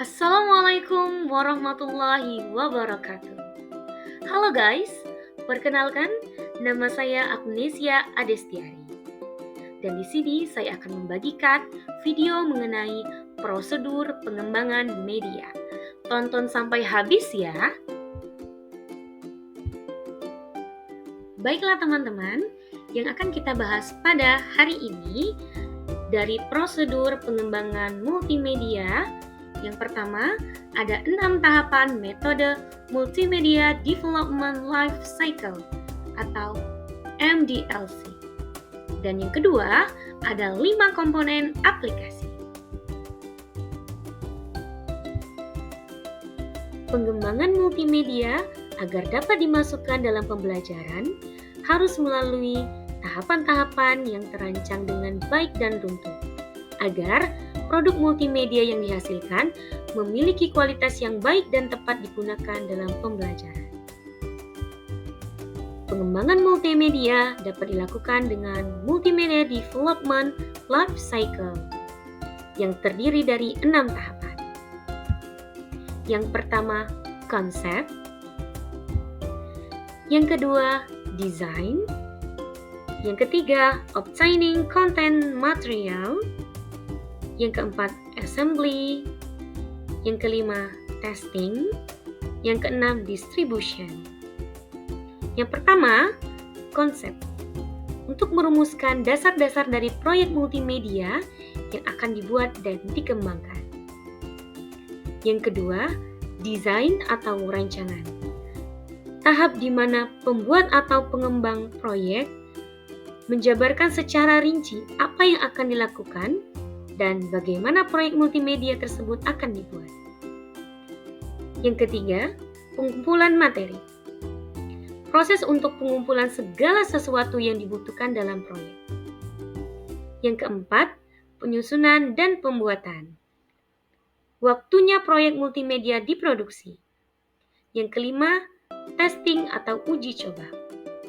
Assalamualaikum warahmatullahi wabarakatuh. Halo guys, perkenalkan nama saya Agnesia Adestiari. Dan di sini saya akan membagikan video mengenai prosedur pengembangan media. Tonton sampai habis ya. Baiklah teman-teman, yang akan kita bahas pada hari ini dari prosedur pengembangan multimedia. Yang pertama, ada 6 tahapan metode Multimedia Development Life Cycle atau MDLC. Dan yang kedua, ada 5 komponen aplikasi. Pengembangan multimedia agar dapat dimasukkan dalam pembelajaran harus melalui tahapan-tahapan yang terancang dengan baik dan runtut, agar produk multimedia yang dihasilkan memiliki kualitas yang baik dan tepat digunakan dalam pembelajaran. Pengembangan multimedia dapat dilakukan dengan Multimedia Development Life Cycle yang terdiri dari 6 tahapan. Yang pertama, konsep. Yang kedua, design. Yang ketiga, obtaining content material. Yang keempat, assembly. Yang kelima, testing. Yang keenam, distribution. Yang pertama, konsep. Untuk merumuskan dasar-dasar dari proyek multimedia yang akan dibuat dan dikembangkan. Yang kedua, desain atau rancangan. Tahap di mana pembuat atau pengembang proyek menjabarkan secara rinci apa yang akan dilakukan dan bagaimana proyek multimedia tersebut akan dibuat. Yang ketiga, pengumpulan materi. Proses untuk pengumpulan segala sesuatu yang dibutuhkan dalam proyek. Yang keempat, penyusunan dan pembuatan. Waktunya proyek multimedia diproduksi. Yang kelima, testing atau uji coba.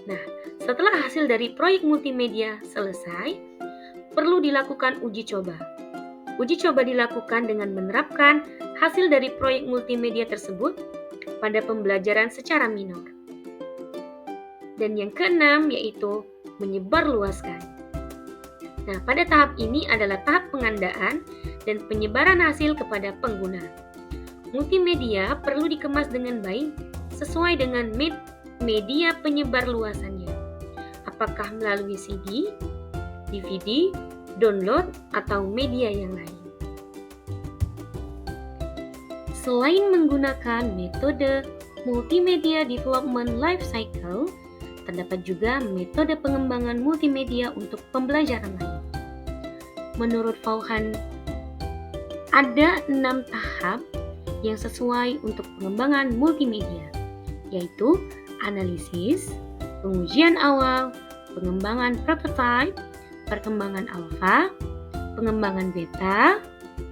Nah, setelah hasil dari proyek multimedia selesai, perlu dilakukan uji coba. Uji coba dilakukan dengan menerapkan hasil dari proyek multimedia tersebut pada pembelajaran secara minor. Dan yang keenam yaitu menyebarluaskan. Nah, pada tahap ini adalah tahap pengandaan dan penyebaran hasil kepada pengguna. Multimedia perlu dikemas dengan baik sesuai dengan media penyebar luasannya. Apakah melalui CD, DVD, download, atau media yang lain. Selain menggunakan metode Multimedia Development Life Cycle, terdapat juga metode pengembangan multimedia untuk pembelajaran lain. Menurut Vaughan, ada 6 tahap yang sesuai untuk pengembangan multimedia, yaitu analisis, pengujian awal, pengembangan prototype, perkembangan alfa, pengembangan beta,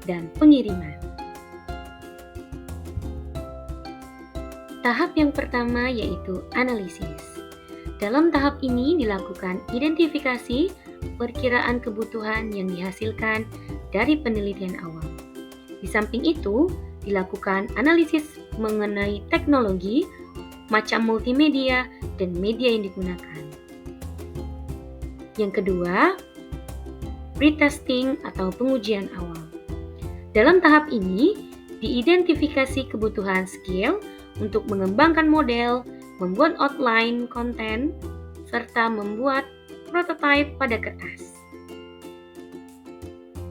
dan pengiriman. Tahap yang pertama yaitu analisis. Dalam tahap ini dilakukan identifikasi perkiraan kebutuhan yang dihasilkan dari penelitian awal. Di samping itu, dilakukan analisis mengenai teknologi, macam multimedia, dan media yang digunakan. Yang kedua, pretesting atau pengujian awal. Dalam tahap ini, diidentifikasi kebutuhan skill untuk mengembangkan model, membuat outline konten, serta membuat prototipe pada kertas.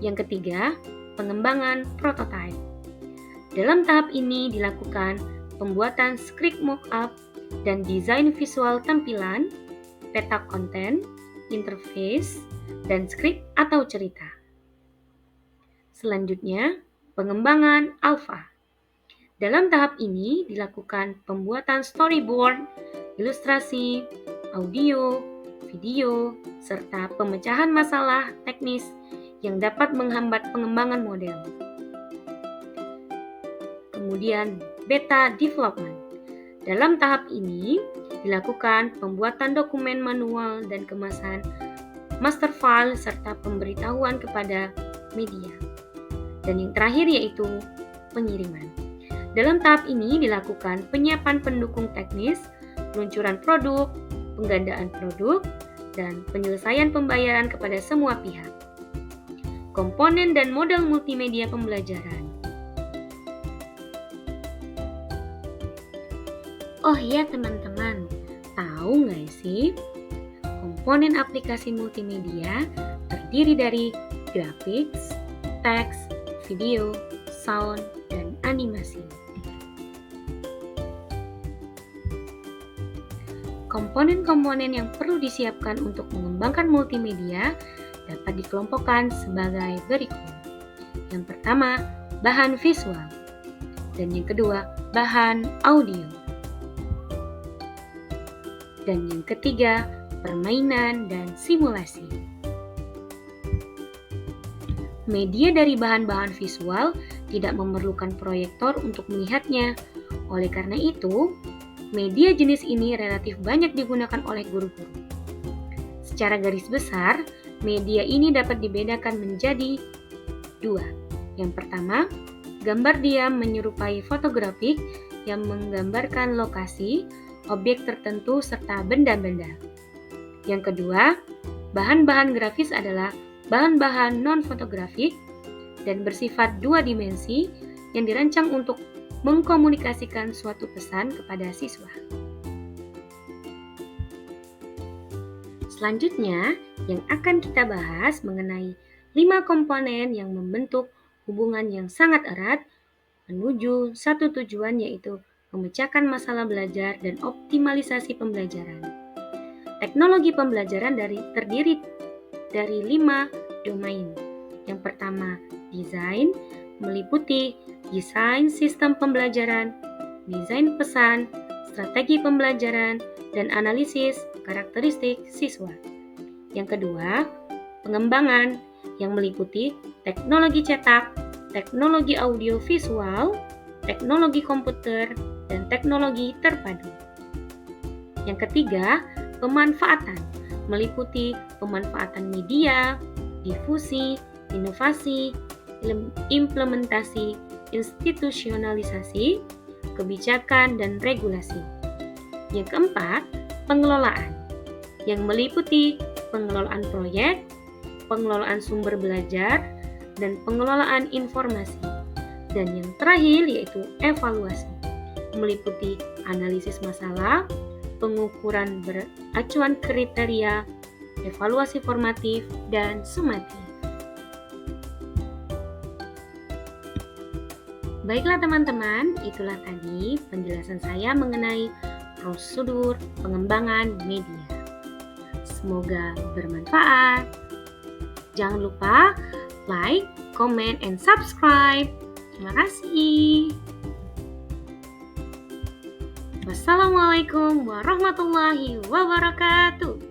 Yang ketiga, pengembangan prototipe. Dalam tahap ini dilakukan pembuatan script mockup dan desain visual tampilan, peta konten, interface, dan skrip atau cerita. Selanjutnya, pengembangan alpha. Dalam tahap ini dilakukan pembuatan storyboard, ilustrasi, audio, video, serta pemecahan masalah teknis yang dapat menghambat pengembangan model. Kemudian, beta development. Dalam tahap ini dilakukan pembuatan dokumen manual dan kemasan master file serta pemberitahuan kepada media. Dan yang terakhir yaitu pengiriman. Dalam tahap ini dilakukan penyiapan pendukung teknis, peluncuran produk, penggandaan produk, dan penyelesaian pembayaran kepada semua pihak. Komponen dan model multimedia pembelajaran. Oh iya teman-teman, tahu nggak sih? Komponen aplikasi multimedia terdiri dari graphics, teks, video, sound, dan animasi. Komponen-komponen yang perlu disiapkan untuk mengembangkan multimedia dapat dikelompokkan sebagai berikut. Yang pertama, bahan visual. Dan yang kedua, bahan audio. Dan yang ketiga, permainan dan simulasi. Media dari bahan-bahan visual tidak memerlukan proyektor untuk melihatnya. Oleh karena itu, media jenis ini relatif banyak digunakan oleh guru-guru. Secara garis besar, media ini dapat dibedakan menjadi dua. Yang pertama, gambar diam menyerupai fotografik yang menggambarkan lokasi, objek tertentu, serta benda-benda. Yang kedua, bahan-bahan grafis adalah bahan-bahan non-fotografik dan bersifat dua dimensi yang dirancang untuk mengkomunikasikan suatu pesan kepada siswa. Selanjutnya, yang akan kita bahas mengenai 5 komponen yang membentuk hubungan yang sangat erat menuju satu tujuan, yaitu memecahkan masalah belajar dan optimalisasi pembelajaran. Teknologi pembelajaran terdiri dari 5 domain. Yang pertama, desain, meliputi desain sistem pembelajaran, desain pesan, strategi pembelajaran, dan analisis karakteristik siswa. Yang kedua, pengembangan yang meliputi teknologi cetak, teknologi audio visual, teknologi komputer, dan teknologi terpadu. Yang ketiga, pemanfaatan meliputi pemanfaatan media, difusi, inovasi, implementasi, institusionalisasi, kebijakan, dan regulasi. Yang keempat, pengelolaan yang meliputi pengelolaan proyek, pengelolaan sumber belajar, dan pengelolaan informasi. Dan yang terakhir yaitu evaluasi, meliputi analisis masalah, pengukuran beracuan kriteria, evaluasi formatif, dan sumatif. Baiklah teman-teman, itulah tadi penjelasan saya mengenai prosedur pengembangan media. Semoga bermanfaat. Jangan lupa like, comment, and subscribe. Terima kasih. Wassalamualaikum warahmatullahi wabarakatuh.